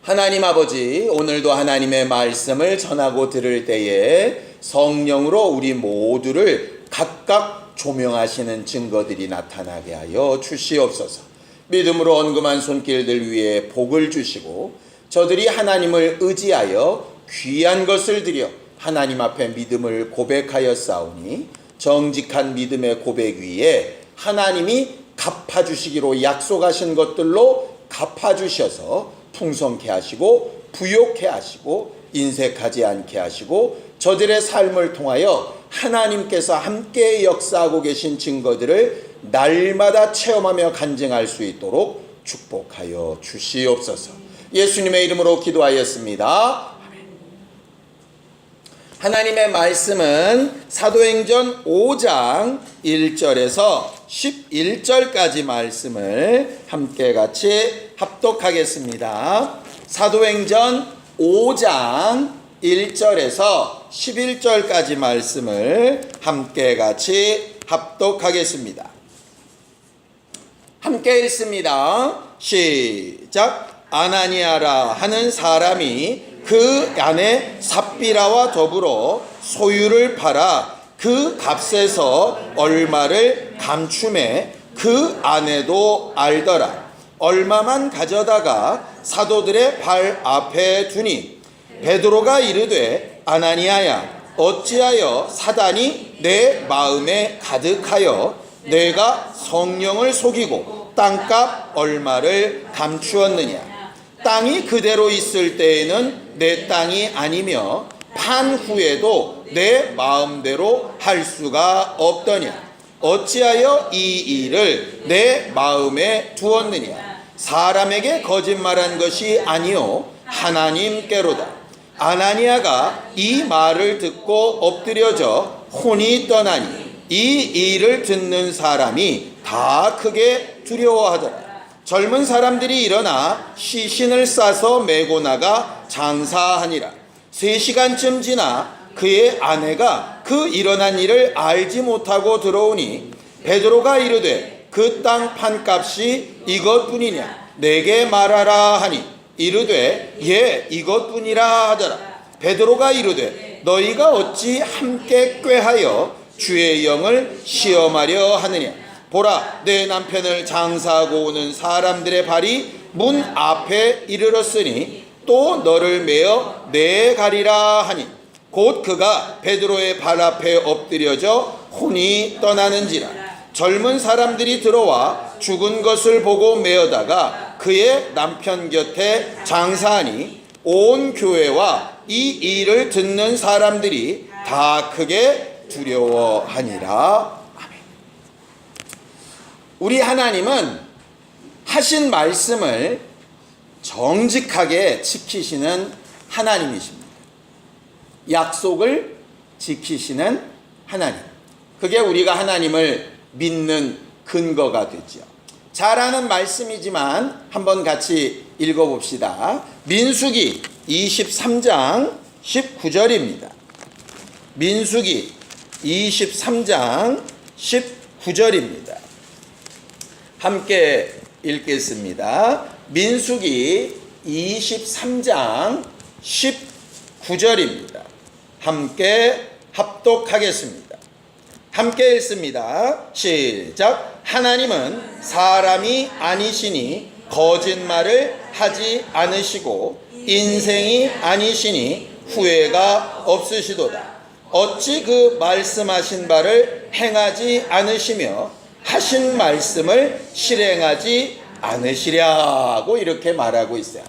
하나님 아버지, 오늘도 하나님의 말씀을 전하고 들을 때에 성령으로 우리 모두를 각각 조명하시는 증거들이 나타나게 하여 주시옵소서. 믿음으로 언금한 손길들 위에 복을 주시고 저들이 하나님을 의지하여 귀한 것을 드려 하나님 앞에 믿음을 고백하여 싸우니 정직한 믿음의 고백 위에 하나님이 갚아주시기로 약속하신 것들로 갚아주셔서 풍성케 하시고 부욕케 하시고 인색하지 않게 하시고 저들의 삶을 통하여 하나님께서 함께 역사하고 계신 증거들을 날마다 체험하며 간증할 수 있도록 축복하여 주시옵소서. 예수님의 이름으로 기도하였습니다. 하나님의 말씀은 사도행전 5장 1절에서 11절까지 말씀을 함께 같이 합독하겠습니다. 사도행전 5장 1절에서 11절까지 말씀을 함께 같이 합독하겠습니다. 함께 읽습니다. 시작. 아나니아라 하는 사람이 그 안에 삽비라와 더불어 소유를 팔아 그 값에서 얼마를 감춤해 그 아내도 알더라. 얼마만 가져다가 사도들의 발 앞에 두니 베드로가 이르되 아나니아야 어찌하여 사단이 내 마음에 가득하여 내가 성령을 속이고 땅값 얼마를 감추었느냐. 땅이 그대로 있을 때에는 내 땅이 아니며 판 후에도 내 마음대로 할 수가 없더냐. 어찌하여 이 일을 내 마음에 두었느냐. 사람에게 거짓말한 것이 아니요 하나님께로다. 아나니아가 이 말을 듣고 엎드려져 혼이 떠나니 이 일을 듣는 사람이 다 크게 두려워하더라. 젊은 사람들이 일어나 시신을 싸서 메고 나가 장사하니라. 3시간쯤 지나 그의 아내가 그 일어난 일을 알지 못하고 들어오니 베드로가 이르되 그 땅 판값이 이것뿐이냐 내게 말하라 하니 이르되 예 이것뿐이라 하더라. 베드로가 이르되 너희가 어찌 함께 꾀하여 주의 영을 시험하려 하느냐. 보라 내 남편을 장사하고 오는 사람들의 발이 문 앞에 이르렀으니 또 너를 메어 내가리라 하니 곧 그가 베드로의 발 앞에 엎드려져 혼이 떠나는지라. 젊은 사람들이 들어와 죽은 것을 보고 메어다가 그의 남편 곁에 장사하니 온 교회와 이 일을 듣는 사람들이 다 크게 두려워하니라. 아멘. 우리 하나님은 하신 말씀을 정직하게 지키시는 하나님이십니다. 약속을 지키시는 하나님. 그게 우리가 하나님을 믿는 근거가 되죠. 잘 아는 말씀이지만 한번 같이 읽어봅시다. 민수기 23장 19절입니다. 민수기 23장 19절입니다. 함께 읽겠습니다. 민수기 23장 19절입니다. 함께 합독하겠습니다. 함께 읽습니다. 시작. 하나님은 사람이 아니시니 거짓말을 하지 않으시고 인생이 아니시니 후회가 없으시도다. 어찌 그 말씀하신 바를 행하지 않으시며 하신 말씀을 실행하지 않으시랴고 이렇게 말하고 있어요.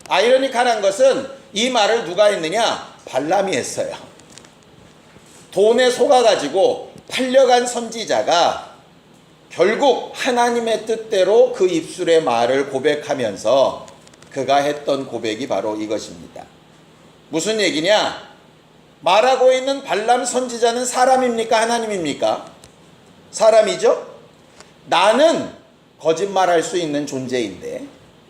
아이러니컬한 것은 이 말을 누가 했느냐? 발람이 했어요. 돈에 속아가지고 팔려간 선지자가 결국 하나님의 뜻대로 그 입술의 말을 고백하면서 그가 했던 고백이 바로 이것입니다. 무슨 얘기냐? 말하고 있는 발람 선지자는 사람입니까? 하나님입니까? 사람이죠? 나는 거짓말할 수 있는 존재인데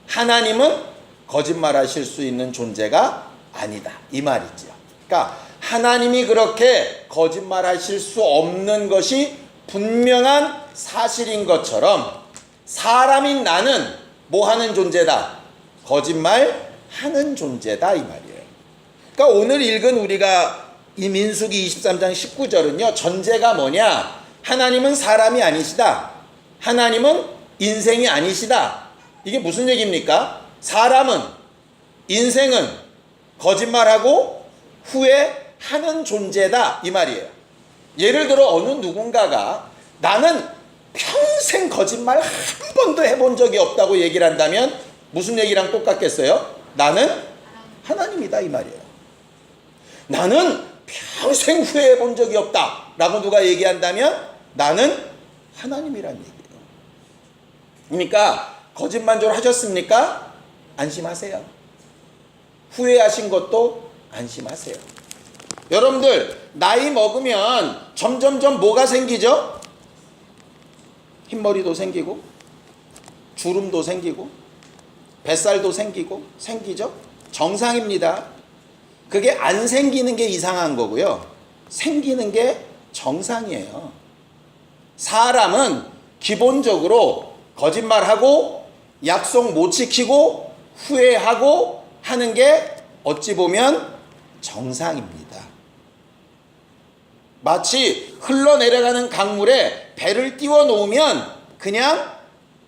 하나님은 거짓말하실 수 있는 존재가 아니다. 이 말이죠. 그러니까 하나님이 그렇게 거짓말하실 수 없는 것이 분명한 사실인 것처럼 사람인 나는 뭐 하는 존재다? 거짓말 하는 존재다 이 말이에요. 그러니까 오늘 읽은 우리가 이 민수기 23장 19절은요. 전제가 뭐냐? 하나님은 사람이 아니시다. 하나님은 인생이 아니시다. 이게 무슨 얘기입니까? 사람은, 인생은 거짓말하고 후회하는 존재다 이 말이에요. 예를 들어 어느 누군가가 나는 평생 거짓말 한 번도 해본 적이 없다고 얘기를 한다면 무슨 얘기랑 똑같겠어요? 나는 하나님이다 이 말이에요. 나는 평생 후회해 본 적이 없다 라고 누가 얘기한다면 나는 하나님이란 얘기예요. 그러니까 거짓말을 하셨습니까? 안심하세요. 후회하신 것도 안심하세요. 여러분들 나이 먹으면 점점점 뭐가 생기죠? 흰머리도 생기고 주름도 생기고 뱃살도 생기죠? 정상입니다. 그게 안 생기는 게 이상한 거고요. 생기는 게 정상이에요. 사람은 기본적으로 거짓말하고 약속 못 지키고 후회하고 하는 게 어찌 보면 정상입니다. 마치 흘러내려가는 강물에 배를 띄워 놓으면 그냥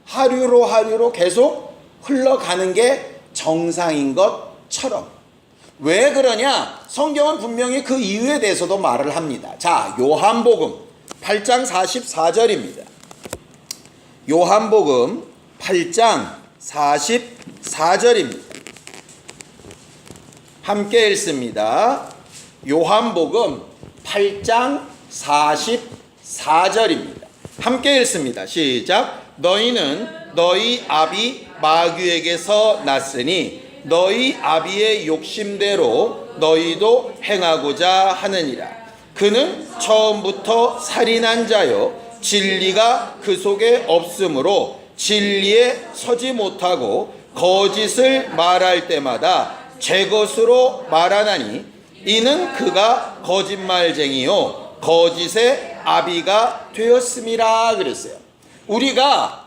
하류로 계속 흘러가는 게 정상인 것처럼. 왜 그러냐? 성경은 분명히 그 이유에 대해서도 말을 합니다. 자, 요한복음 8장 44절입니다. 요한복음 8장 44절입니다. 함께 읽습니다. 요한복음 8장 44절입니다. 함께 읽습니다. 시작. 너희는 너희 아비 마귀에게서 났으니 너희 아비의 욕심대로 너희도 행하고자 하느니라. 그는 처음부터 살인한 자요 진리가 그 속에 없으므로 진리에 서지 못하고 거짓을 말할 때마다 제 것으로 말하나니 이는 그가 거짓말쟁이요 거짓의 아비가 되었음이라 그랬어요. 우리가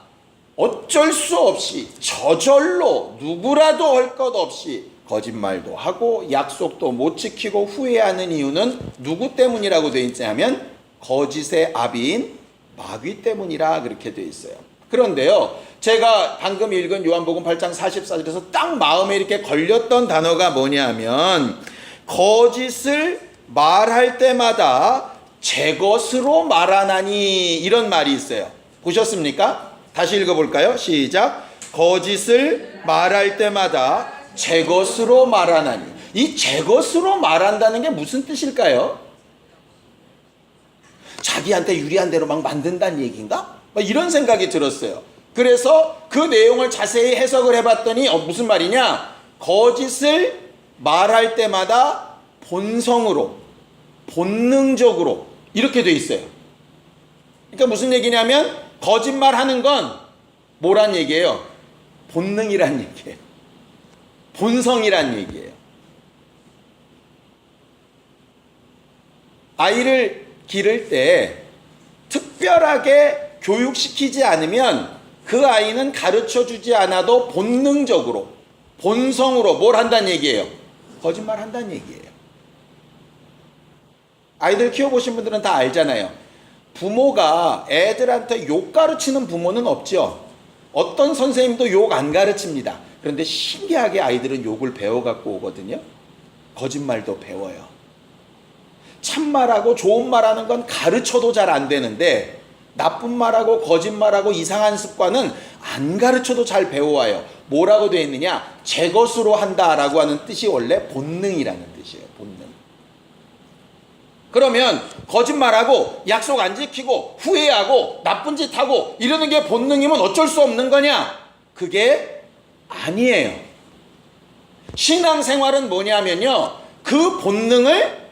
어쩔 수 없이 저절로 누구라도 할 것 없이 거짓말도 하고 약속도 못 지키고 후회하는 이유는 누구 때문이라고 되어 있냐면 거짓의 아비인 마귀 때문이라 그렇게 되어 있어요. 그런데요, 제가 방금 읽은 요한복음 8장 44절에서 딱 마음에 이렇게 걸렸던 단어가 뭐냐면 거짓을 말할 때마다 제 것으로 말하나니 이런 말이 있어요. 보셨습니까? 다시 읽어볼까요? 시작. 거짓을 말할 때마다 제 것으로 말하나니. 이 제 것으로 말한다는 게 무슨 뜻일까요? 자기한테 유리한 대로 막 만든다는 얘기인가? 이런 생각이 들었어요. 그래서 그 내용을 자세히 해석을 해봤더니 무슨 말이냐? 거짓을 말할 때마다 본성으로, 본능적으로 이렇게 돼 있어요. 그러니까 무슨 얘기냐면 거짓말하는 건 뭐란 얘기예요? 본능이란 얘기예요. 본성이란 얘기예요. 아이를 기를 때 특별하게 교육시키지 않으면 그 아이는 가르쳐주지 않아도 본능적으로, 본성으로 뭘 한다는 얘기예요? 거짓말 한다는 얘기예요. 아이들 키워보신 분들은 다 알잖아요. 부모가 애들한테 욕 가르치는 부모는 없죠. 어떤 선생님도 욕 안 가르칩니다. 그런데 신기하게 아이들은 욕을 배워갖고 오거든요. 거짓말도 배워요. 참말하고 좋은 말하는 건 가르쳐도 잘 안 되는데 나쁜 말하고 거짓말하고 이상한 습관은 안 가르쳐도 잘 배워와요. 뭐라고 되어 있느냐? 제 것으로 한다라고 하는 뜻이 원래 본능이라는 뜻이에요. 본능. 그러면 거짓말하고 약속 안 지키고 후회하고 나쁜 짓 하고 이러는 게 본능이면 어쩔 수 없는 거냐? 그게 아니에요. 신앙생활은 뭐냐면요, 그 본능을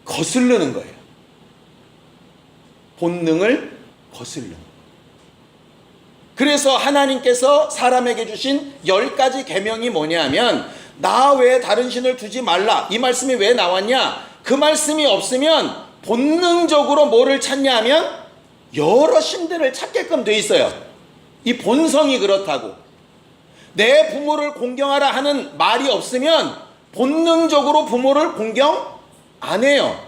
거스르는 거예요. 본능을 거스르는 거예요. 그래서 하나님께서 사람에게 주신 10가지 계명이 뭐냐면 나 외에 다른 신을 두지 말라. 이 말씀이 왜 나왔냐? 그 말씀이 없으면 본능적으로 뭐를 찾냐 하면 여러 신들을 찾게끔 돼 있어요. 이 본성이 그렇다고. 내 부모를 공경하라 하는 말이 없으면 본능적으로 부모를 공경 안 해요.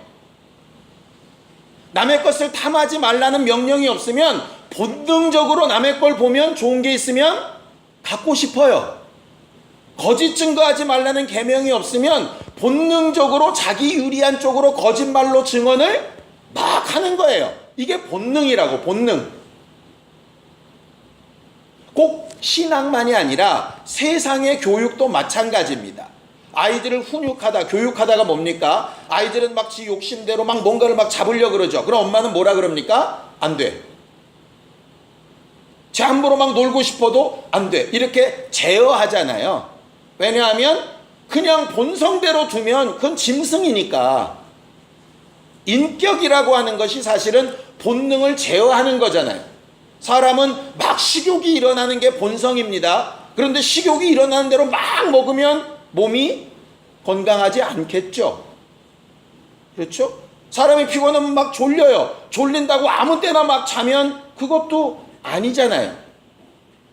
남의 것을 탐하지 말라는 명령이 없으면 본능적으로 남의 걸 보면 좋은 게 있으면 갖고 싶어요. 거짓 증거하지 말라는 계명이 없으면 본능적으로 자기 유리한 쪽으로 거짓말로 증언을 막 하는 거예요. 이게 본능이라고, 본능. 꼭 신앙만이 아니라 세상의 교육도 마찬가지입니다. 아이들을 훈육하다, 교육하다가 뭡니까? 아이들은 막 지 욕심대로 막 뭔가를 막 잡으려고 그러죠. 그럼 엄마는 뭐라 그럽니까? 안 돼. 제 함부로 막 놀고 싶어도 안 돼. 이렇게 제어하잖아요. 왜냐하면 그냥 본성대로 두면 그건 짐승이니까. 인격이라고 하는 것이 사실은 본능을 제어하는 거잖아요. 사람은 막 식욕이 일어나는 게 본성입니다. 그런데 식욕이 일어나는 대로 막 먹으면 몸이 건강하지 않겠죠. 그렇죠? 사람이 피곤하면 막 졸려요. 졸린다고 아무 때나 막 자면 그것도 아니잖아요.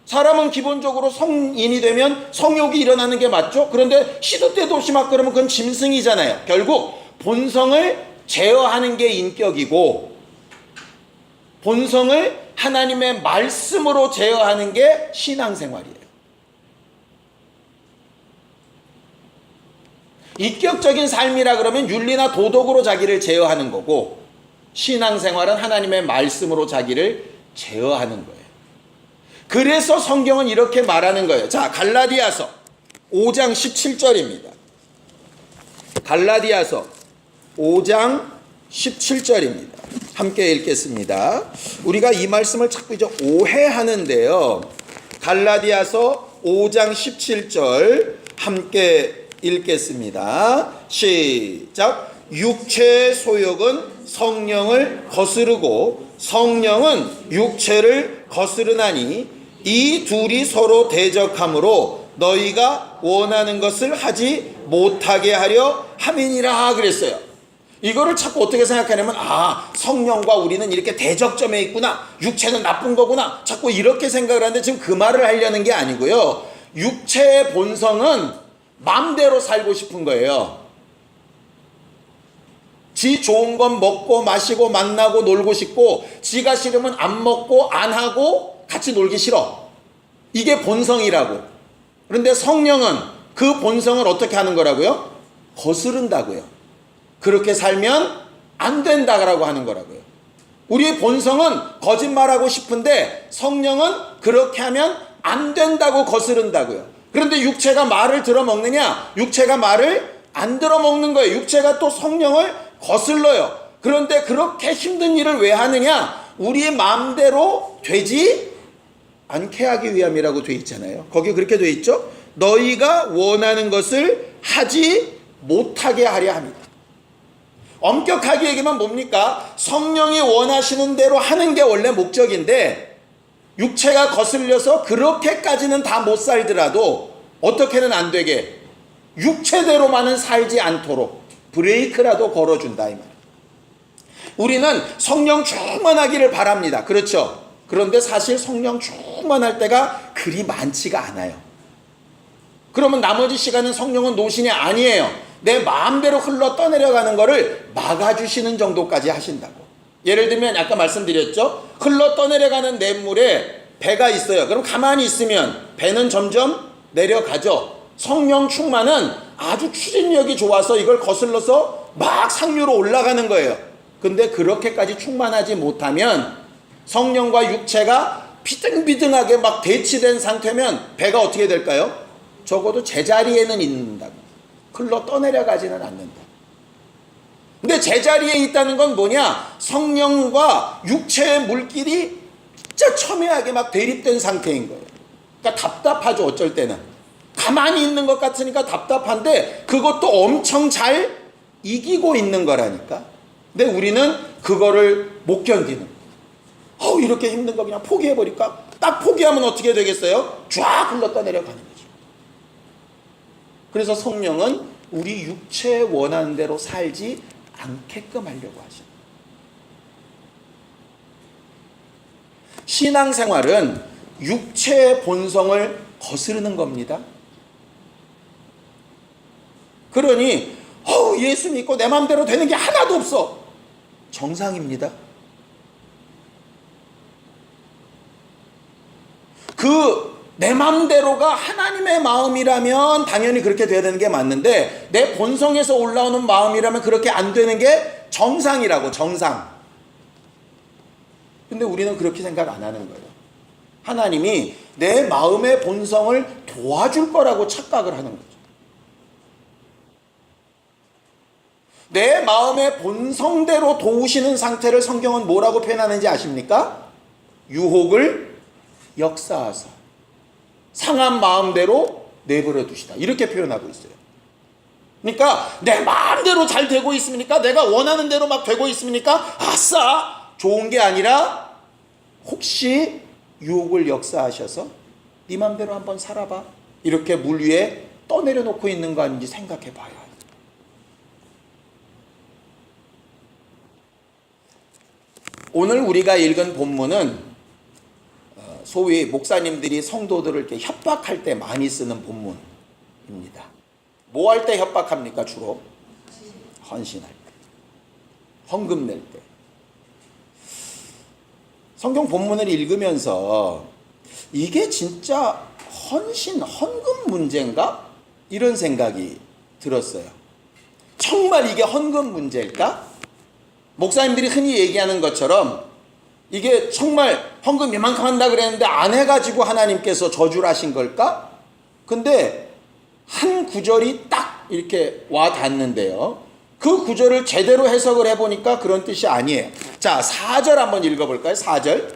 사람은 기본적으로 성인이 되면 성욕이 일어나는 게 맞죠? 그런데 시도 때도 없이 막 그러면 그건 짐승이잖아요. 결국 본성을 제어하는 게 인격이고 본성을 하나님의 말씀으로 제어하는 게 신앙생활이에요. 인격적인 삶이라 그러면 윤리나 도덕으로 자기를 제어하는 거고 신앙생활은 하나님의 말씀으로 자기를 제어하는 거예요. 그래서 성경은 이렇게 말하는 거예요. 자, 갈라디아서 5장 17절입니다. 갈라디아서 5장 17절입니다. 함께 읽겠습니다. 우리가 이 말씀을 자꾸 이제 오해하는데요. 갈라디아서 5장 17절 함께 읽겠습니다. 시작. 육체의 소욕은 성령을 거스르고 성령은 육체를 거스르나니 이 둘이 서로 대적하므로 너희가 원하는 것을 하지 못하게 하려 함이니라 그랬어요. 이거를 자꾸 어떻게 생각하냐면 성령과 우리는 이렇게 대적점에 있구나. 육체는 나쁜 거구나. 자꾸 이렇게 생각을 하는데 지금 그 말을 하려는 게 아니고요. 육체의 본성은 마음대로 살고 싶은 거예요. 지 좋은 건 먹고 마시고 만나고 놀고 싶고 지가 싫으면 안 먹고 안 하고 같이 놀기 싫어. 이게 본성이라고. 그런데 성령은 그 본성을 어떻게 하는 거라고요? 거스른다고요. 그렇게 살면 안 된다고 하는 거라고요. 우리의 본성은 거짓말하고 싶은데 성령은 그렇게 하면 안 된다고 거스른다고요. 그런데 육체가 말을 들어먹느냐? 육체가 말을 안 들어먹는 거예요. 육체가 또 성령을 거슬러요. 그런데 그렇게 힘든 일을 왜 하느냐? 우리의 마음대로 되지 않게 하기 위함이라고 돼 있잖아요. 거기 그렇게 돼 있죠? 너희가 원하는 것을 하지 못하게 하려 합니다. 엄격하게 얘기하면 뭡니까? 성령이 원하시는 대로 하는 게 원래 목적인데 육체가 거슬려서 그렇게까지는 다 못 살더라도 어떻게는 안 되게 육체대로만은 살지 않도록 브레이크라도 걸어준다 이 말이에요. 우리는 성령 충만하기를 바랍니다. 그렇죠? 그런데 사실 성령 충만할 때가 그리 많지가 않아요. 그러면 나머지 시간은 성령은 노신이 아니에요. 내 마음대로 흘러 떠내려가는 거를 막아주시는 정도까지 하신다고. 예를 들면 아까 말씀드렸죠? 흘러 떠내려가는 냇물에 배가 있어요. 그럼 가만히 있으면 배는 점점 내려가죠. 성령 충만은 아주 추진력이 좋아서 이걸 거슬러서 막 상류로 올라가는 거예요. 근데 그렇게까지 충만하지 못하면 성령과 육체가 비등비등하게 막 대치된 상태면 배가 어떻게 될까요? 적어도 제자리에는 있는다고. 흘러 떠내려가지는 않는다. 근데 제자리에 있다는 건 뭐냐? 성령과 육체의 물길이 진짜 첨예하게 막 대립된 상태인 거예요. 그러니까 답답하죠, 어쩔 때는. 가만히 있는 것 같으니까 답답한데 그것도 엄청 잘 이기고 있는 거라니까. 근데 우리는 그거를 못 견디는 거예요. 이렇게 힘든 거 그냥 포기해버릴까? 딱 포기하면 어떻게 되겠어요? 쫙 흘러 떠내려가는 거죠. 그래서 성령은 우리 육체에 원하는 대로 살지 않게끔 하려고 하죠. 신앙생활은 육체의 본성을 거스르는 겁니다. 그러니 예수 믿고 내 마음대로 되는 게 하나도 없어. 정상입니다. 내 마음대로가 하나님의 마음이라면 당연히 그렇게 돼야 되는 게 맞는데 내 본성에서 올라오는 마음이라면 그렇게 안 되는 게 정상이라고. 정상. 근데 우리는 그렇게 생각 안 하는 거예요. 하나님이 내 마음의 본성을 도와줄 거라고 착각을 하는 거죠. 내 마음의 본성대로 도우시는 상태를 성경은 뭐라고 표현하는지 아십니까? 유혹을 역사하사 상한 마음대로 내버려 두시다. 이렇게 표현하고 있어요. 그러니까 내 마음대로 잘 되고 있습니까? 내가 원하는 대로 막 되고 있습니까? 아싸! 좋은 게 아니라 혹시 유혹을 역사하셔서 네 마음대로 한번 살아봐. 이렇게 물 위에 떠내려 놓고 있는 거 아닌지 생각해 봐요. 오늘 우리가 읽은 본문은 소위 목사님들이 성도들을 이렇게 협박할 때 많이 쓰는 본문입니다. 뭐 할 때 협박합니까? 주로 헌신할 때, 헌금 낼 때. 성경 본문을 읽으면서 이게 진짜 헌금 문제인가? 이런 생각이 들었어요. 정말 이게 헌금 문제일까? 목사님들이 흔히 얘기하는 것처럼 이게 정말 헌금 이만큼 한다 그랬는데 안 해가지고 하나님께서 저주를 하신 걸까? 근데 한 구절이 딱 이렇게 와 닿는데요. 그 구절을 제대로 해석을 해보니까 그런 뜻이 아니에요. 자, 4절 한번 읽어볼까요? 4절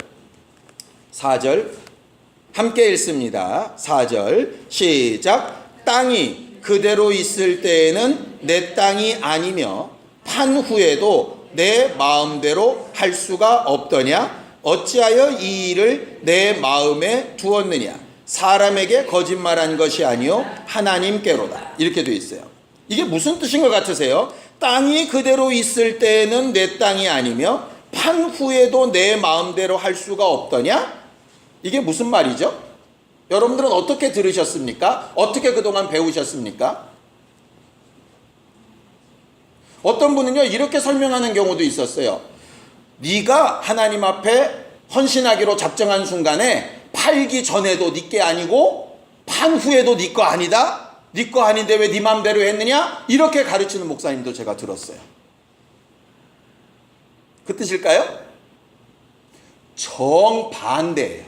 함께 읽습니다. 4절 시작. 땅이 그대로 있을 때에는 내 땅이 아니며 판 후에도 내 마음대로 할 수가 없더냐? 어찌하여 이 일을 내 마음에 두었느냐? 사람에게 거짓말한 것이 아니요 하나님께로다. 이렇게 되어 있어요. 이게 무슨 뜻인 것 같으세요? 땅이 그대로 있을 때에는 내 땅이 아니며 판 후에도 내 마음대로 할 수가 없더냐? 이게 무슨 말이죠? 여러분들은 어떻게 들으셨습니까? 어떻게 그동안 배우셨습니까? 어떤 분은요 이렇게 설명하는 경우도 있었어요. 네가 하나님 앞에 헌신하기로 작정한 순간에 팔기 전에도 네 게 아니고 판 후에도 네 거 아니다. 네 거 아닌데 왜 네 맘대로 했느냐? 이렇게 가르치는 목사님도 제가 들었어요. 그 뜻일까요? 정반대예요.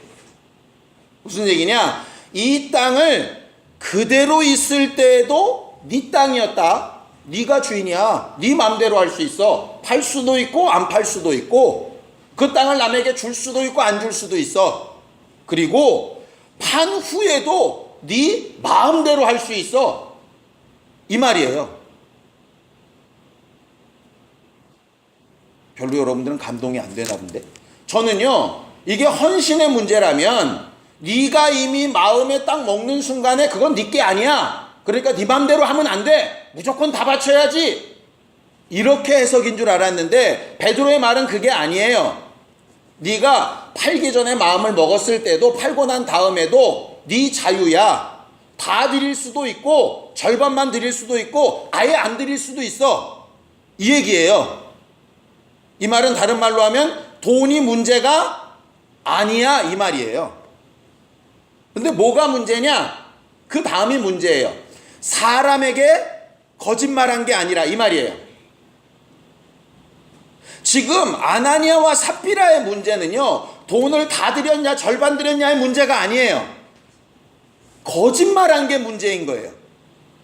무슨 얘기냐? 이 땅을 그대로 있을 때에도 네 땅이었다. 네가 주인이야. 네 맘대로 할 수 있어. 팔 수도 있고 안 팔 수도 있고 그 땅을 남에게 줄 수도 있고 안 줄 수도 있어. 그리고 판 후에도 네 마음대로 할 수 있어. 이 말이에요. 별로 여러분들은 감동이 안 되나 본데. 저는요 이게 헌신의 문제라면 네가 이미 마음에 딱 먹는 순간에 그건 네 게 아니야. 그러니까 네 맘대로 하면 안 돼. 무조건 다 바쳐야지. 이렇게 해석인 줄 알았는데 베드로의 말은 그게 아니에요. 네가 팔기 전에 마음을 먹었을 때도 팔고 난 다음에도 네 자유야. 다 드릴 수도 있고 절반만 드릴 수도 있고 아예 안 드릴 수도 있어. 이 얘기예요. 이 말은 다른 말로 하면 돈이 문제가 아니야 이 말이에요. 근데 뭐가 문제냐? 그 다음이 문제예요. 사람에게 거짓말한 게 아니라 이 말이에요. 지금 아나니아와 삽비라의 문제는요 돈을 다 드렸냐 절반 드렸냐의 문제가 아니에요. 거짓말한 게 문제인 거예요.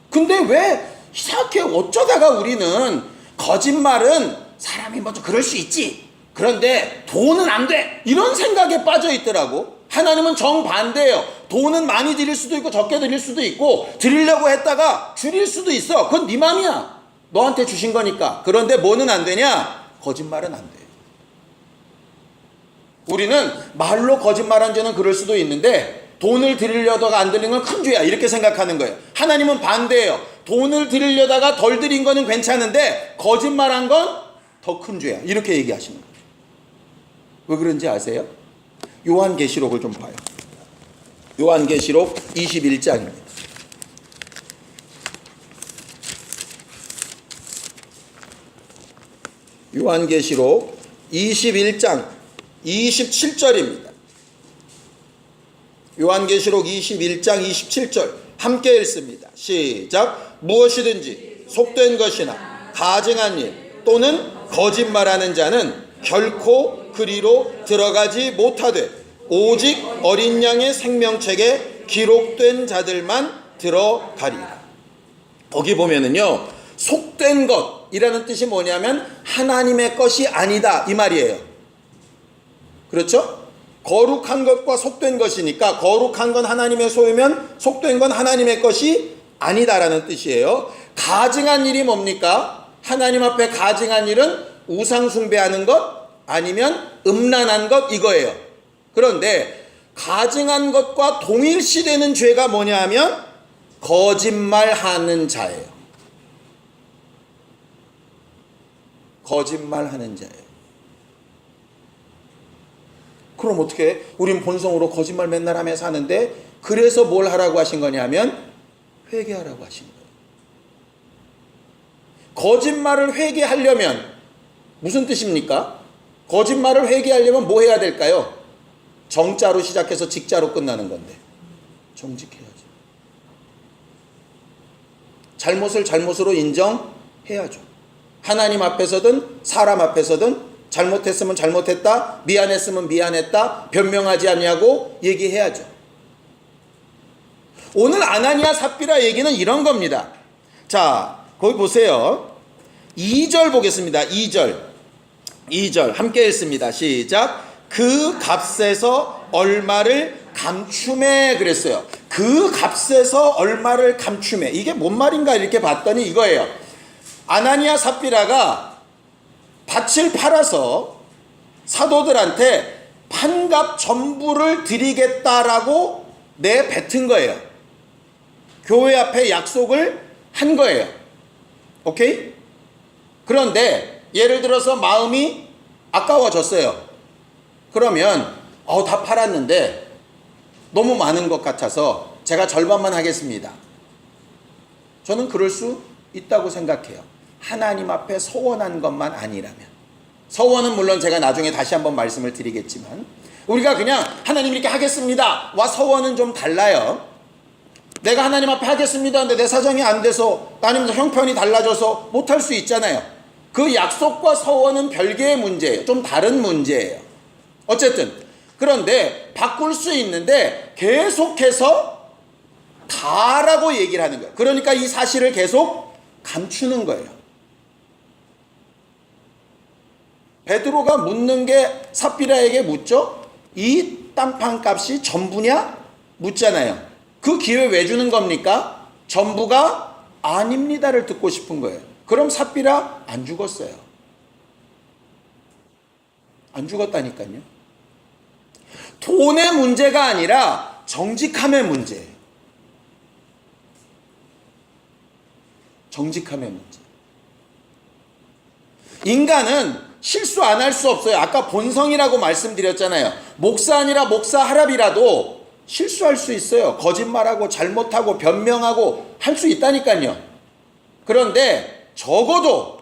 근데 왜 이상하게 어쩌다가 우리는 거짓말은 사람이 먼저 그럴 수 있지 그런데 돈은 안 돼 이런 생각에 빠져 있더라고. 하나님은 정반대예요. 돈은 많이 드릴 수도 있고 적게 드릴 수도 있고 드리려고 했다가 줄일 수도 있어. 그건 네 맘이야. 너한테 주신 거니까. 그런데 뭐는 안 되냐? 거짓말은 안 돼. 우리는 말로 거짓말한 죄는 그럴 수도 있는데 돈을 드리려다가 안 드린 건 큰 죄야 이렇게 생각하는 거예요. 하나님은 반대예요. 돈을 드리려다가 덜 드린 거는 괜찮은데 거짓말한 건 더 큰 죄야 이렇게 얘기하시는 거예요. 왜 그런지 아세요? 요한계시록을 좀 봐요. 요한계시록 21장입니다. 요한계시록 21장 27절입니다. 요한계시록 21장 27절 함께 읽습니다. 시작. 무엇이든지 속된 것이나 가증한 일 또는 거짓말하는 자는 결코 그리로 들어가지 못하되 오직 어린 양의 생명책에 기록된 자들만 들어가리라. 거기 보면은요, 속된 것이라는 뜻이 뭐냐면 하나님의 것이 아니다 이 말이에요. 그렇죠? 거룩한 것과 속된 것이니까 거룩한 건 하나님의 소유면 속된 건 하나님의 것이 아니다라는 뜻이에요. 가증한 일이 뭡니까? 하나님 앞에 가증한 일은 우상 숭배하는 것 아니면 음란한 것 이거예요. 그런데 가증한 것과 동일시되는 죄가 뭐냐 하면 거짓말하는 자예요. 거짓말하는 자예요. 그럼 어떻게? 우린 본성으로 거짓말 맨날 하며 사는데 그래서 뭘 하라고 하신 거냐면 회개하라고 하신 거예요. 거짓말을 회개하려면 무슨 뜻입니까? 거짓말을 회개하려면 뭐 해야 될까요? 정자로 시작해서 직자로 끝나는 건데 정직해야죠. 잘못을 잘못으로 인정해야죠. 하나님 앞에서든 사람 앞에서든 잘못했으면 잘못했다, 미안했으면 미안했다, 변명하지 않냐고 얘기해야죠. 오늘 아나니아 삽비라 얘기는 이런 겁니다. 자, 거기 보세요. 2절 보겠습니다. 2절 함께 읽습니다. 시작. 그 값에서 얼마를 감춤해 그랬어요. 그 값에서 얼마를 감춤해. 이게 뭔 말인가 이렇게 봤더니 이거예요. 아나니아 삽비라가 밭을 팔아서 사도들한테 판값 전부를 드리겠다라고 내뱉은 거예요. 교회 앞에 약속을 한 거예요. 오케이? 그런데 예를 들어서 마음이 아까워졌어요. 그러면 다 팔았는데 너무 많은 것 같아서 제가 절반만 하겠습니다. 저는 그럴 수 있다고 생각해요. 하나님 앞에 서원한 것만 아니라면. 서원은 물론 제가 나중에 다시 한번 말씀을 드리겠지만 우리가 그냥 하나님 이렇게 하겠습니다 와 서원은 좀 달라요. 내가 하나님 앞에 하겠습니다 근데 내 사정이 안 돼서 아니면 형편이 달라져서 못할 수 있잖아요. 그 약속과 서원은 별개의 문제예요. 좀 다른 문제예요. 어쨌든 그런데 바꿀 수 있는데 계속해서 다라고 얘기를 하는 거예요. 그러니까 이 사실을 계속 감추는 거예요. 베드로가 묻는 게 삽비라에게 묻죠. 이 땅판 값이 전부냐? 묻잖아요. 그 기회 왜 주는 겁니까? 전부가 아닙니다를 듣고 싶은 거예요. 그럼 삽비라 안 죽었어요. 안 죽었다니까요. 돈의 문제가 아니라 정직함의 문제예요. 정직함의 문제. 인간은 실수 안 할 수 없어요. 아까 본성이라고 말씀드렸잖아요. 목사 아니라 목사 하랍이라도 실수할 수 있어요. 거짓말하고 잘못하고 변명하고 할 수 있다니까요. 그런데 적어도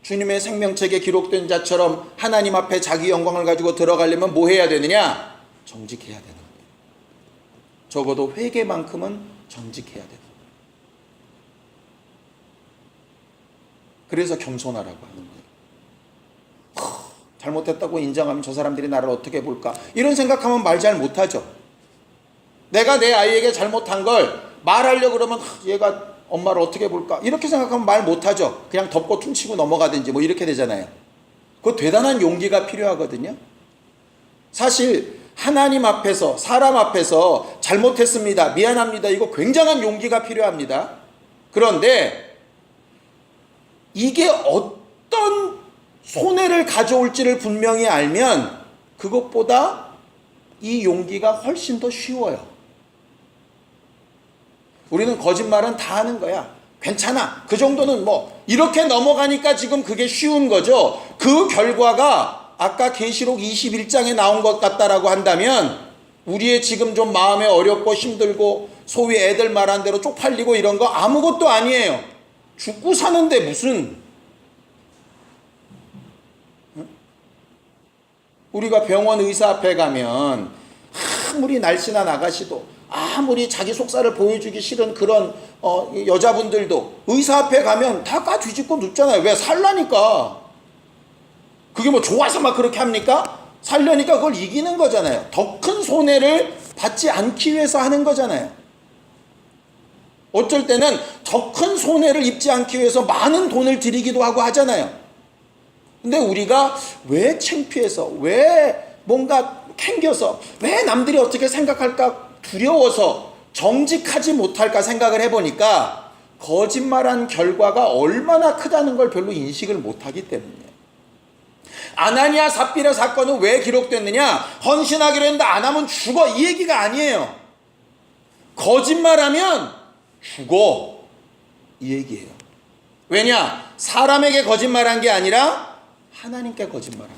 주님의 생명책에 기록된 자처럼 하나님 앞에 자기 영광을 가지고 들어가려면 뭐 해야 되느냐? 정직해야 되는 거예요. 적어도 회개만큼은 정직해야 되는 거예요. 그래서 겸손하라고 하는 거예요. 잘못했다고 인정하면 저 사람들이 나를 어떻게 볼까? 이런 생각하면 말 잘 못하죠. 내가 내 아이에게 잘못한 걸 말하려고 그러면 얘가 엄마를 어떻게 볼까? 이렇게 생각하면 말 못하죠. 그냥 덮고 퉁치고 넘어가든지 뭐 이렇게 되잖아요. 그거 대단한 용기가 필요하거든요. 사실 하나님 앞에서 사람 앞에서 잘못했습니다. 미안합니다. 이거 굉장한 용기가 필요합니다. 그런데 이게 어떤 손해를 가져올지를 분명히 알면 그것보다 이 용기가 훨씬 더 쉬워요. 우리는 거짓말은 다 하는 거야. 괜찮아. 그 정도는 뭐 이렇게 넘어가니까 지금 그게 쉬운 거죠. 그 결과가 아까 계시록 21장에 나온 것 같다라고 한다면 우리의 지금 좀 마음에 어렵고 힘들고 소위 애들 말한 대로 쪽팔리고 이런 거 아무것도 아니에요. 죽고 사는데 무슨, 우리가 병원 의사 앞에 가면 아무리 날씬한 아가씨도 아무리 자기 속살을 보여주기 싫은 그런 여자분들도 의사 앞에 가면 다 뒤집고 눕잖아요. 왜? 살라니까. 그게 뭐 좋아서 막 그렇게 합니까? 살려니까 그걸 이기는 거잖아요. 더 큰 손해를 받지 않기 위해서 하는 거잖아요. 어쩔 때는 더 큰 손해를 입지 않기 위해서 많은 돈을 들이기도 하고 하잖아요. 근데 우리가 왜 창피해서, 왜 뭔가 캥겨서, 왜 남들이 어떻게 생각할까 두려워서 정직하지 못할까 생각을 해보니까 거짓말한 결과가 얼마나 크다는 걸 별로 인식을 못하기 때문이에요. 아나니아 삽비라 사건은 왜 기록됐느냐? 헌신하기로 했는데 안 하면 죽어, 이 얘기가 아니에요. 거짓말하면 죽어, 이 얘기예요. 왜냐? 사람에게 거짓말한 게 아니라 하나님께 거짓말한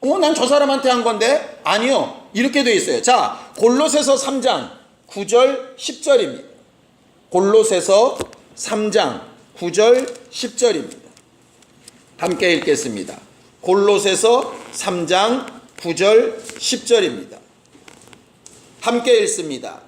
거예요. 난 저 사람한테 한 건데? 아니요. 이렇게 돼 있어요. 자, 골로새서 3장 9절 10절입니다. 골로새서 3장 9절 10절입니다. 함께 읽겠습니다. 골로새서 3장 9절 10절입니다. 함께 읽습니다.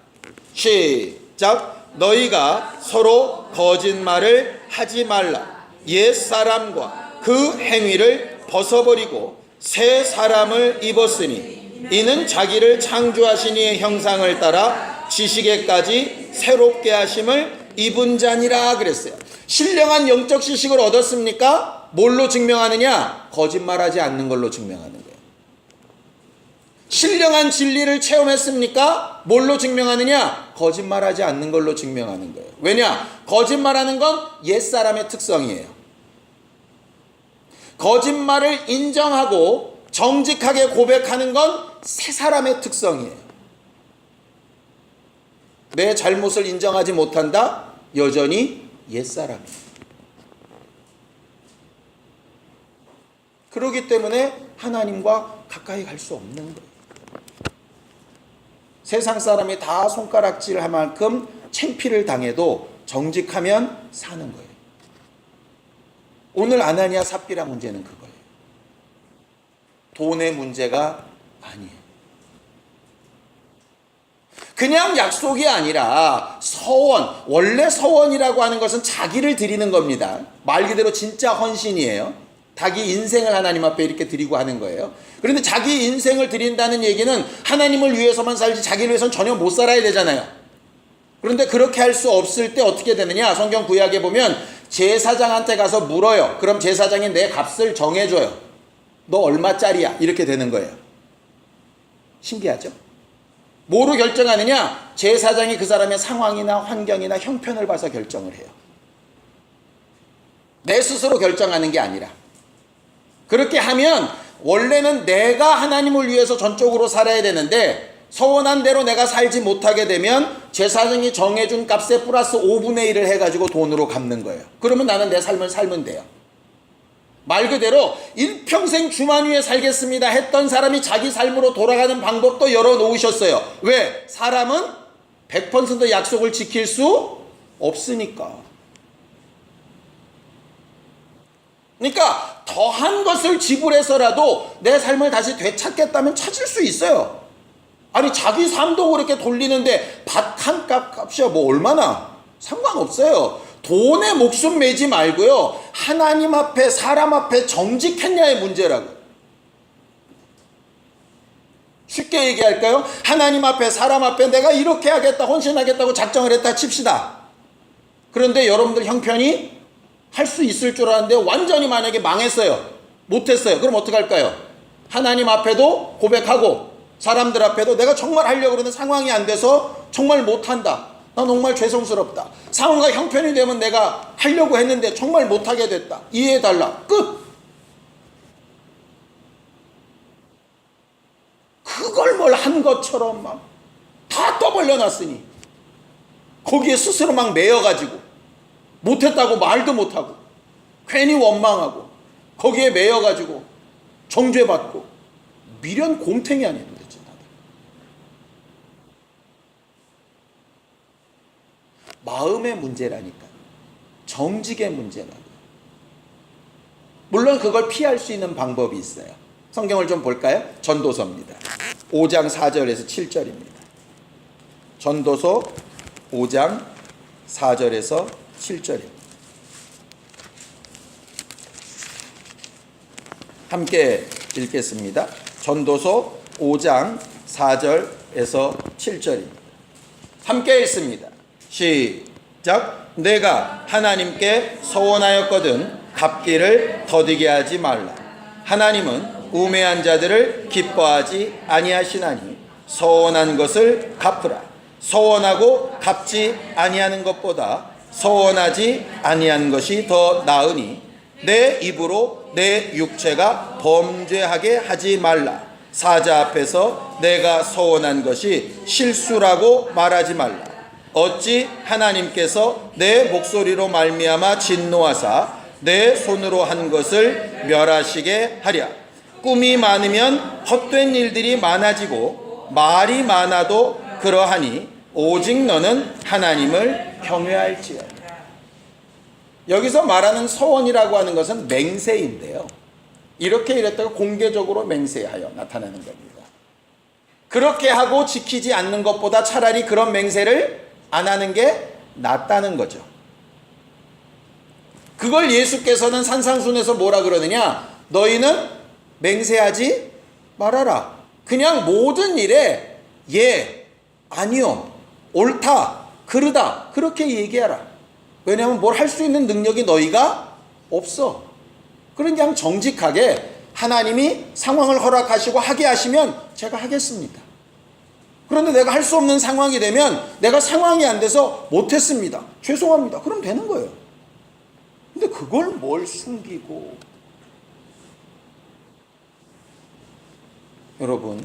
시작. 너희가 서로 거짓말을 하지 말라. 옛사람과 그 행위를 벗어버리고 새 사람을 입었으니 이는 자기를 창조하신 이의 형상을 따라 지식에까지 새롭게 하심을 입은 자니라 그랬어요. 신령한 영적 지식을 얻었습니까? 뭘로 증명하느냐? 거짓말하지 않는 걸로 증명하는 거예요. 신령한 진리를 체험했습니까? 뭘로 증명하느냐? 거짓말하지 않는 걸로 증명하는 거예요. 왜냐? 거짓말하는 건 옛사람의 특성이에요. 거짓말을 인정하고 정직하게 고백하는 건 새 사람의 특성이에요. 내 잘못을 인정하지 못한다? 여전히 옛사람이에요. 그렇기 때문에 하나님과 가까이 갈 수 없는 거예요. 세상 사람이 다 손가락질할 만큼 창피를 당해도 정직하면 사는 거예요. 오늘 아나니아 삽비라 문제는 그거예요. 돈의 문제가 아니에요. 그냥 약속이 아니라 서원, 원래 서원이라고 하는 것은 자기를 드리는 겁니다. 말 그대로 진짜 헌신이에요. 자기 인생을 하나님 앞에 이렇게 드리고 하는 거예요. 그런데 자기 인생을 드린다는 얘기는 하나님을 위해서만 살지 자기를 위해서는 전혀 못 살아야 되잖아요. 그런데 그렇게 할 수 없을 때 어떻게 되느냐? 성경 구약에 보면 제사장한테 가서 물어요. 그럼 제사장이 내 값을 정해줘요. 너 얼마짜리야? 이렇게 되는 거예요. 신기하죠? 뭐로 결정하느냐? 제사장이 그 사람의 상황이나 환경이나 형편을 봐서 결정을 해요. 내 스스로 결정하는 게 아니라. 그렇게 하면 원래는 내가 하나님을 위해서 전적으로 살아야 되는데 서원한 대로 내가 살지 못하게 되면 제사장이 정해준 값에 플러스 5분의 1을 해가지고 돈으로 갚는 거예요. 그러면 나는 내 삶을 살면 돼요. 말 그대로 일평생 주만 위에 살겠습니다 했던 사람이 자기 삶으로 돌아가는 방법도 열어놓으셨어요. 왜? 사람은 100% 약속을 지킬 수 없으니까. 그러니까 더한 것을 지불해서라도 내 삶을 다시 되찾겠다면 찾을 수 있어요. 아니 자기 삶도 그렇게 돌리는데 밭 한 값이야 뭐 얼마나 상관없어요. 돈에 목숨 매지 말고요. 하나님 앞에 사람 앞에 정직했냐의 문제라고. 쉽게 얘기할까요? 하나님 앞에 사람 앞에 내가 이렇게 하겠다 헌신하겠다고 작정을 했다 칩시다. 그런데 여러분들 형편이 할 수 있을 줄 알았는데 완전히 만약에 망했어요. 못했어요. 그럼 어떡할까요? 하나님 앞에도 고백하고 사람들 앞에도 내가 정말 하려고 그러는 상황이 안 돼서 정말 못한다. 나 정말 죄송스럽다. 상황과 형편이 되면 내가 하려고 했는데 정말 못하게 됐다. 이해해달라. 끝. 그걸 뭘 한 것처럼 막 다 떠벌려놨으니 거기에 스스로 막 매여가지고 못했다고 말도 못하고 괜히 원망하고 거기에 매여가지고 정죄받고 미련 곰탱이 아니에요 도대체. 마음의 문제라니까. 정직의 문제라고. 물론 그걸 피할 수 있는 방법이 있어요. 성경을 좀 볼까요? 전도서입니다. 5장 4절에서 7절입니다. 전도서 5장 4절에서 7절입니다. 함께 읽겠습니다. 전도서 5장 4절에서 7절입니다. 함께 읽습니다. 시작. 내가 하나님께 서원하였거든 갚기를 더디게 하지 말라. 하나님은 우매한 자들을 기뻐하지 아니하시나니 서원한 것을 갚으라. 서원하고 갚지 아니하는 것보다 서원하지 아니한 것이 더 나으니 내 입으로 내 육체가 범죄하게 하지 말라. 사자 앞에서 내가 서원한 것이 실수라고 말하지 말라. 어찌 하나님께서 내 목소리로 말미암아 진노하사 내 손으로 한 것을 멸하시게 하랴. 꿈이 많으면 헛된 일들이 많아지고 말이 많아도 그러하니 오직 너는 하나님을 경외할지어다. 여기서 말하는 서원이라고 하는 것은 맹세인데요. 이렇게 이랬다가 공개적으로 맹세하여 나타나는 겁니다. 그렇게 하고 지키지 않는 것보다 차라리 그런 맹세를 안 하는 게 낫다는 거죠. 그걸 예수께서는 산상순에서 뭐라 그러느냐? 너희는 맹세하지 말아라. 그냥 모든 일에 예, 아니요, 옳다, 그르다 그렇게 얘기하라. 왜냐하면 뭘 할 수 있는 능력이 너희가 없어. 그러니까 그냥 정직하게 하나님이 상황을 허락하시고 하게 하시면 제가 하겠습니다. 그런데 내가 할 수 없는 상황이 되면 내가 상황이 안 돼서 못했습니다. 죄송합니다. 그럼 되는 거예요. 근데 그걸 뭘 숨기고. 여러분,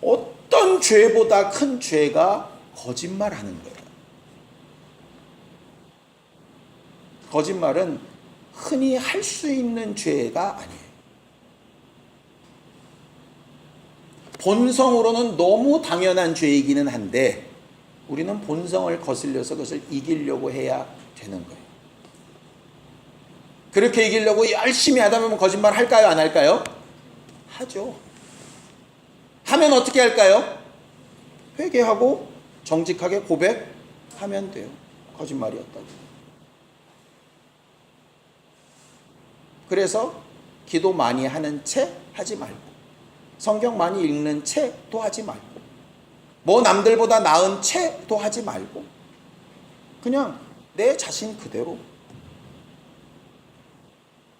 어떤 죄보다 큰 죄가 거짓말하는 거예요. 거짓말은 흔히 할 수 있는 죄가 아니에요. 본성으로는 너무 당연한 죄이기는 한데 우리는 본성을 거슬려서 그것을 이기려고 해야 되는 거예요. 그렇게 이기려고 열심히 하다 보면 거짓말 할까요? 안 할까요? 하죠. 하면 어떻게 할까요? 회개하고 정직하게 고백하면 돼요. 거짓말이었다고. 그래서 기도 많이 하는 채 하지 말고, 성경 많이 읽는 채도 하지 말고, 뭐 남들보다 나은 채도 하지 말고, 그냥 내 자신 그대로,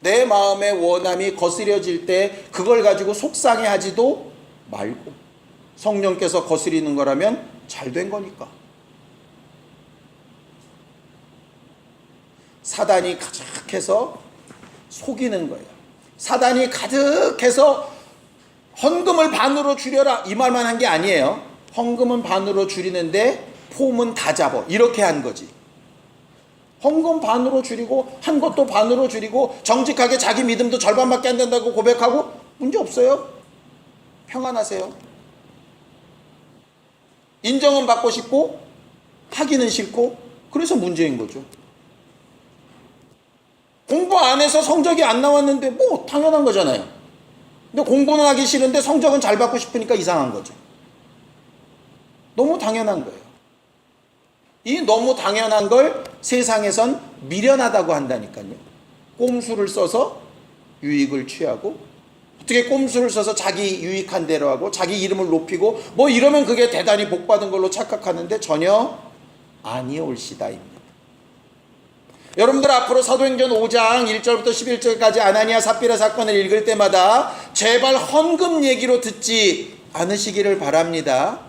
내 마음의 원함이 거스려질 때 그걸 가지고 속상해하지도 말고, 성령께서 거스리는 거라면 잘 된 거니까. 사단이 가득해서 속이는 거예요. 사단이 가득해서 헌금을 반으로 줄여라 이 말만 한 게 아니에요. 헌금은 반으로 줄이는데 폼은 다 잡어. 이렇게 한 거지. 헌금 반으로 줄이고 한 것도 반으로 줄이고 정직하게 자기 믿음도 절반밖에 안 된다고 고백하고 문제 없어요. 평안하세요. 인정은 받고 싶고 하기는 싫고 그래서 문제인 거죠. 공부 안 해서 성적이 안 나왔는데 뭐 당연한 거잖아요. 근데 공부는 하기 싫은데 성적은 잘 받고 싶으니까 이상한 거죠. 너무 당연한 거예요. 이 너무 당연한 걸 세상에선 미련하다고 한다니까요. 꼼수를 써서 유익을 취하고, 어떻게 꼼수를 써서 자기 유익한 대로 하고 자기 이름을 높이고 뭐 이러면 그게 대단히 복받은 걸로 착각하는데 전혀 아니올시다입니다. 여러분들 앞으로 사도행전 5장 1절부터 11절까지 아나니아 삽비라 사건을 읽을 때마다 제발 헌금 얘기로 듣지 않으시기를 바랍니다.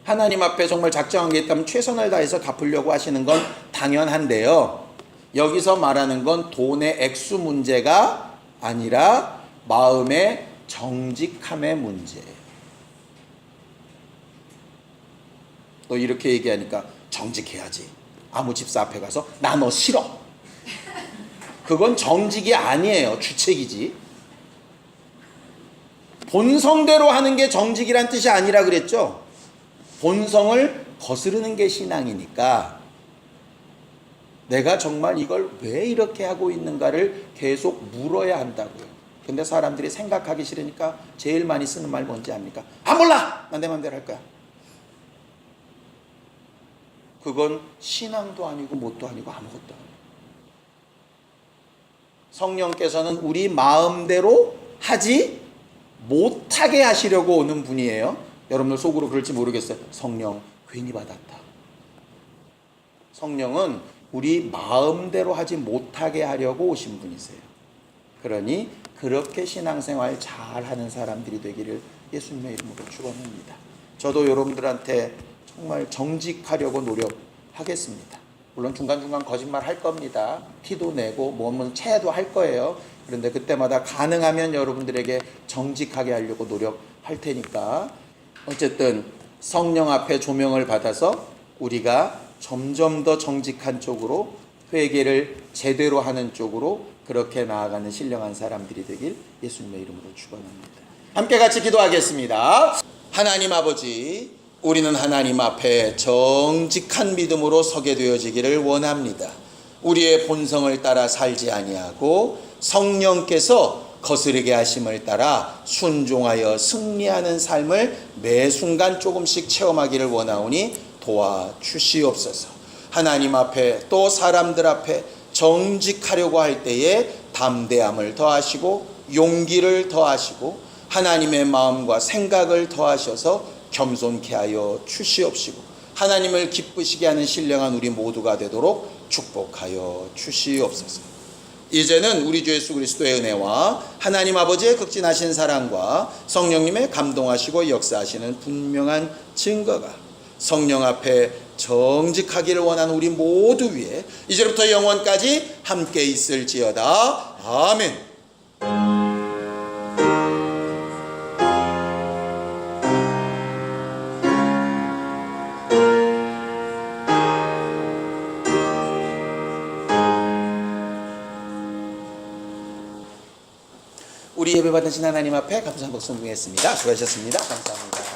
하나님 앞에 정말 작정한 게 있다면 최선을 다해서 갚으려고 하시는 건 당연한데요. 여기서 말하는 건 돈의 액수 문제가 아니라 마음의 정직함의 문제예요. 또 이렇게 얘기하니까 정직해야지. 아무 집사 앞에 가서 나 너 싫어. 그건 정직이 아니에요. 주책이지. 본성대로 하는 게 정직이란 뜻이 아니라 그랬죠. 본성을 거스르는 게 신앙이니까 내가 정말 이걸 왜 이렇게 하고 있는가를 계속 물어야 한다고요. 근데 사람들이 생각하기 싫으니까 제일 많이 쓰는 말 뭔지 압니까? 아, 몰라! 난 내 맘대로 할 거야. 그건 신앙도 아니고 뭣도 아니고 아무것도 아니에요. 성령께서는 우리 마음대로 하지 못하게 하시려고 오는 분이에요. 여러분들 속으로 그럴지 모르겠어요. 성령 괜히 받았다. 성령은 우리 마음대로 하지 못하게 하려고 오신 분이세요. 그러니 그렇게 신앙생활 잘하는 사람들이 되기를 예수님의 이름으로 축원합니다. 저도 여러분들한테 정말 정직하려고 노력하겠습니다. 물론 중간중간 거짓말 할 겁니다. 티도 내고 뭐면 체도 할 거예요. 그런데 그때마다 가능하면 여러분들에게 정직하게 하려고 노력할 테니까 어쨌든 성령 앞에 조명을 받아서 우리가 점점 더 정직한 쪽으로 회개를 제대로 하는 쪽으로 그렇게 나아가는 신령한 사람들이 되길 예수님의 이름으로 축원합니다. 함께 같이 기도하겠습니다. 하나님 아버지, 우리는 하나님 앞에 정직한 믿음으로 서게 되어지기를 원합니다. 우리의 본성을 따라 살지 아니하고 성령께서 거스르게 하심을 따라 순종하여 승리하는 삶을 매 순간 조금씩 체험하기를 원하오니 도와주시옵소서. 하나님 앞에 또 사람들 앞에 정직하려고 할 때에 담대함을 더하시고 용기를 더하시고 하나님의 마음과 생각을 더하셔서 겸손케 하여 주시옵시고 하나님을 기쁘시게 하는 신령한 우리 모두가 되도록 축복하여 주시옵소서. 이제는 우리 주 예수 그리스도의 은혜와 하나님 아버지의 극진하신 사랑과 성령님의 감동하시고 역사하시는 분명한 증거가 성령 앞에 정직하기를 원하는 우리 모두 위에 이제부터 영원까지 함께 있을지어다. 아멘. 우리 예배 받으신 하나님 앞에 감사 박수 드리겠습니다. 수고하셨습니다. 감사합니다.